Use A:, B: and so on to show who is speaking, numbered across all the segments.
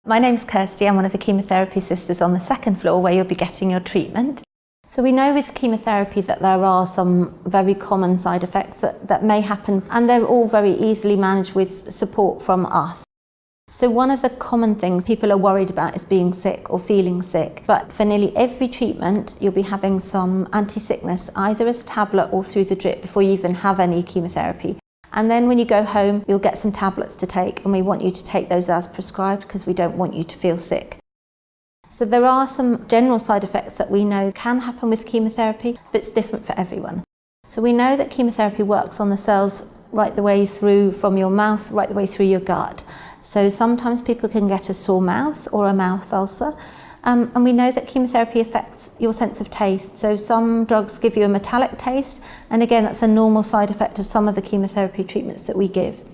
A: My name's Kirsty, I'm one of the chemotherapy sisters on the second floor where you'll be getting your treatment. So we know with chemotherapy that there are some very common side effects that may happen, and they're all very easily managed with support from us. So one of the common things people are worried about is being sick or feeling sick, but for nearly every treatment you'll be having some anti-sickness either as tablet or through the drip before you even have any chemotherapy. And then when you go home you'll get some tablets to take, and we want you to take those as prescribed because we don't want you to feel sick. So there are some general side effects that we know can happen with chemotherapy, but it's different for everyone. So we know that chemotherapy works on the cells right the way through from your mouth, right the way through your gut. So sometimes people can get a sore mouth or a mouth ulcer. And we know that chemotherapy affects your sense of taste. So some drugs give you a metallic taste, and again that's a normal side effect of some of the chemotherapy treatments that we give.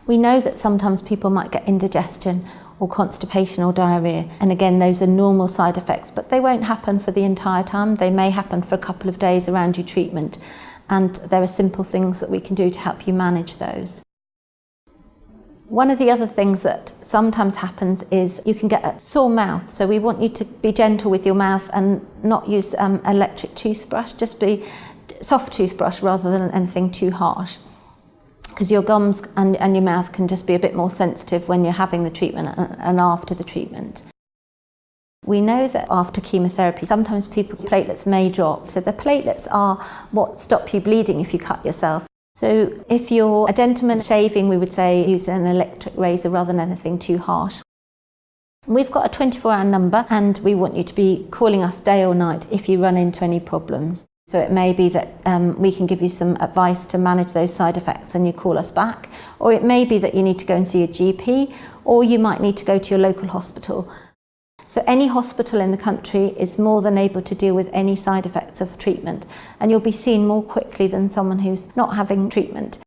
A: We know that sometimes people might get indigestion or constipation or diarrhoea, and again those are normal side effects, but they won't happen for the entire time. They may happen for a couple of days around your treatment, and there are simple things that we can do to help you manage those. One of the other things that sometimes happens is you can get a sore mouth, so we want you to be gentle with your mouth and not use electric toothbrush, just be soft toothbrush rather than anything too harsh, because your gums and your mouth can just be a bit more sensitive when you're having the treatment and after the treatment. We know that after chemotherapy sometimes people's platelets may drop, so the platelets are what stop you bleeding if you cut yourself. So if you're a gentleman shaving, we would say use an electric razor rather than anything too harsh. We've got a 24-hour number, and we want you to be calling us day or night if you run into any problems. So it may be that we can give you some advice to manage those side effects and you call us back, or it may be that you need to go and see a GP, or you might need to go to your local hospital. So any hospital in the country is more than able to deal with any side effects of treatment, and you'll be seen more quickly than someone who's not having treatment.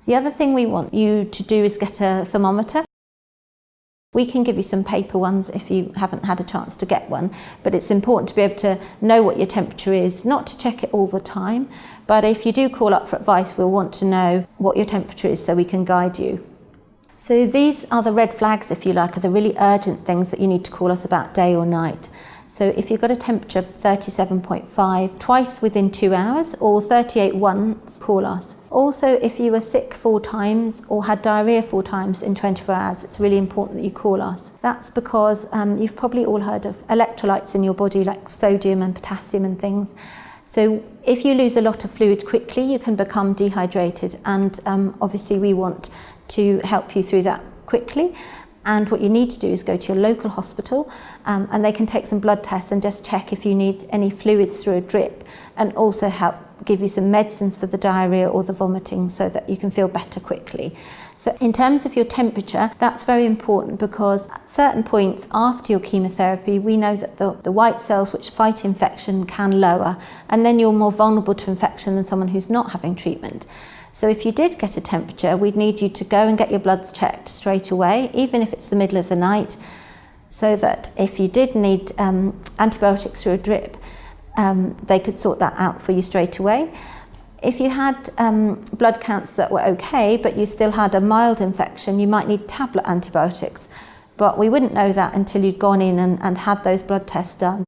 A: The other thing we want you to do is get a thermometer. We can give you some paper ones if you haven't had a chance to get one, but it's important to be able to know what your temperature is, not to check it all the time, but if you do call up for advice, we'll want to know what your temperature is so we can guide you. So these are the red flags, if you like, are the really urgent things that you need to call us about day or night. So if you've got a temperature of 37.5 twice within 2 hours, or 38 once, call us. Also, if you were sick 4 times or had diarrhoea 4 times in 24 hours, it's really important that you call us. That's because you've probably all heard of electrolytes in your body like sodium and potassium and things. So if you lose a lot of fluid quickly, you can become dehydrated, and obviously we want to help you through that quickly. And what you need to do is go to your local hospital, and they can take some blood tests and just check if you need any fluids through a drip, and also help give you some medicines for the diarrhoea or the vomiting so that you can feel better quickly. So in terms of your temperature, that's very important, because at certain points after your chemotherapy we know that the white cells which fight infection can lower, and then you're more vulnerable to infection than someone who's not having treatment. So if you did get a temperature, we'd need you to go and get your bloods checked straight away, even if it's the middle of the night, so that if you did need antibiotics through a drip, they could sort that out for you straight away. If you had blood counts that were okay, but you still had a mild infection, you might need tablet antibiotics, but we wouldn't know that until you'd gone in and had those blood tests done.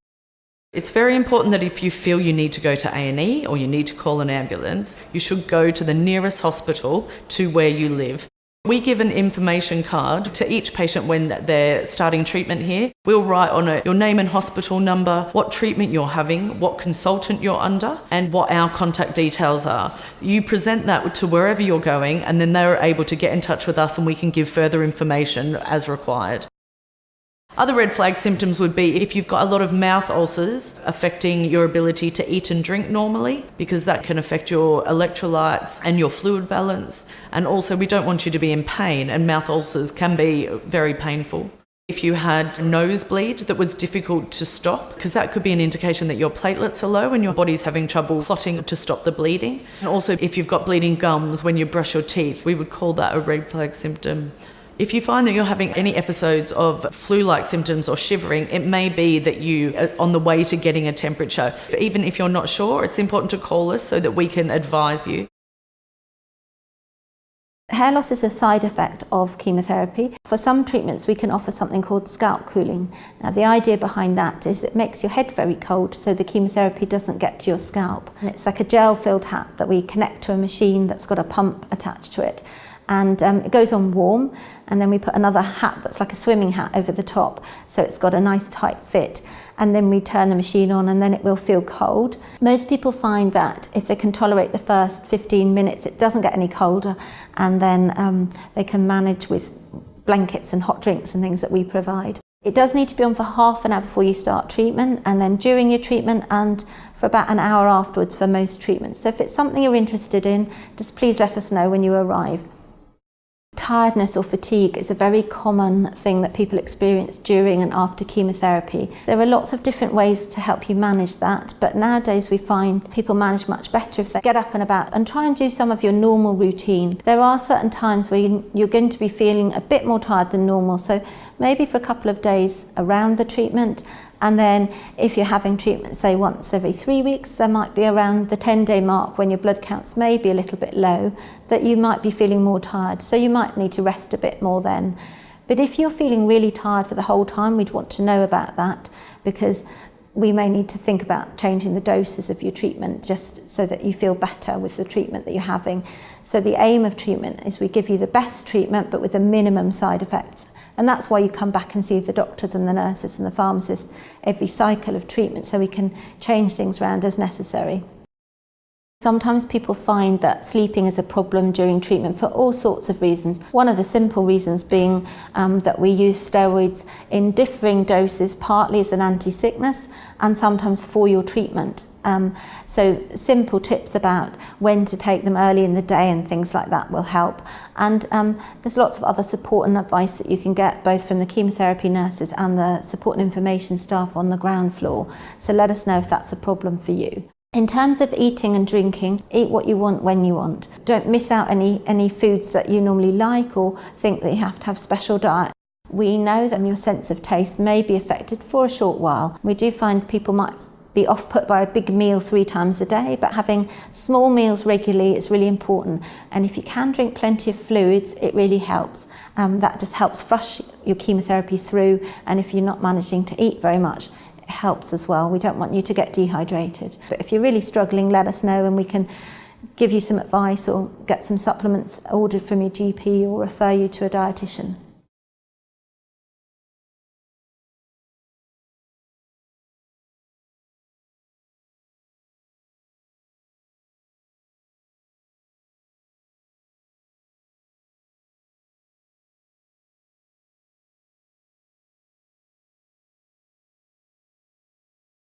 B: It's very important that if you feel you need to go to A&E or you need to call an ambulance, you should go to the nearest hospital to where you live. We give an information card to each patient when they're starting treatment here. We'll write on it your name and hospital number, what treatment you're having, what consultant you're under, and what our contact details are. You present that to wherever you're going, and then they're able to get in touch with us and we can give further information as required. Other red flag symptoms would be if you've got a lot of mouth ulcers affecting your ability to eat and drink normally, because that can affect your electrolytes and your fluid balance. And also we don't want you to be in pain, and mouth ulcers can be very painful. If you had a nosebleed that was difficult to stop, because that could be an indication that your platelets are low and your body's having trouble clotting to stop the bleeding. And also if you've got bleeding gums when you brush your teeth, we would call that a red flag symptom. If you find that you're having any episodes of flu-like symptoms or shivering, it may be that you are on the way to getting a temperature. Even if you're not sure, it's important to call us so that we can advise you.
A: Hair loss is a side effect of chemotherapy. For some treatments we can offer something called scalp cooling. Now the idea behind that is it makes your head very cold so the chemotherapy doesn't get to your scalp. And it's like a gel filled hat that we connect to a machine that's got a pump attached to it. And it goes on warm, and then we put another hat that's like a swimming hat over the top, so it's got a nice tight fit, and then we turn the machine on and then it will feel cold. Most people find that if they can tolerate the first 15 minutes it doesn't get any colder, and then they can manage with blankets and hot drinks and things that we provide. It does need to be on for half an hour before you start treatment, and then during your treatment, and for about an hour afterwards for most treatments. So if it's something you're interested in, just please let us know when you arrive. Tiredness or fatigue is a very common thing that people experience during and after chemotherapy. There are lots of different ways to help you manage that, but nowadays we find people manage much better if they get up and about and try and do some of your normal routine. There are certain times where you're going to be feeling a bit more tired than normal, so maybe for a couple of days around the treatment. And then if you're having treatment, say once every 3 weeks, there might be around the 10-day mark when your blood counts may be a little bit low, that you might be feeling more tired. So you might need to rest a bit more then. But if you're feeling really tired for the whole time, we'd want to know about that, because we may need to think about changing the doses of your treatment just so that you feel better with the treatment that you're having. So the aim of treatment is we give you the best treatment, but with the minimum side effects. And that's why you come back and see the doctors and the nurses and the pharmacists every cycle of treatment, so we can change things around as necessary. Sometimes people find that sleeping is a problem during treatment for all sorts of reasons. One of the simple reasons being that we use steroids in differing doses, partly as an anti-sickness and sometimes for your treatment. So simple tips about when to take them early in the day and things like that will help. And there's lots of other support and advice that you can get both from the chemotherapy nurses and the support and information staff on the ground floor. So let us know if that's a problem for you. In terms of eating and drinking, eat what you want when you want. Don't miss out any foods that you normally like or think that you have to have special diet. We know that your sense of taste may be affected for a short while. We do find people might be off-put by a big meal 3 times a day, but having small meals regularly is really important. And if you can drink plenty of fluids, it really helps. That just helps flush your chemotherapy through, and if you're not managing to eat very much, it helps as well. We don't want you to get dehydrated. But if you're really struggling, let us know and we can give you some advice or get some supplements ordered from your GP or refer you to a dietitian.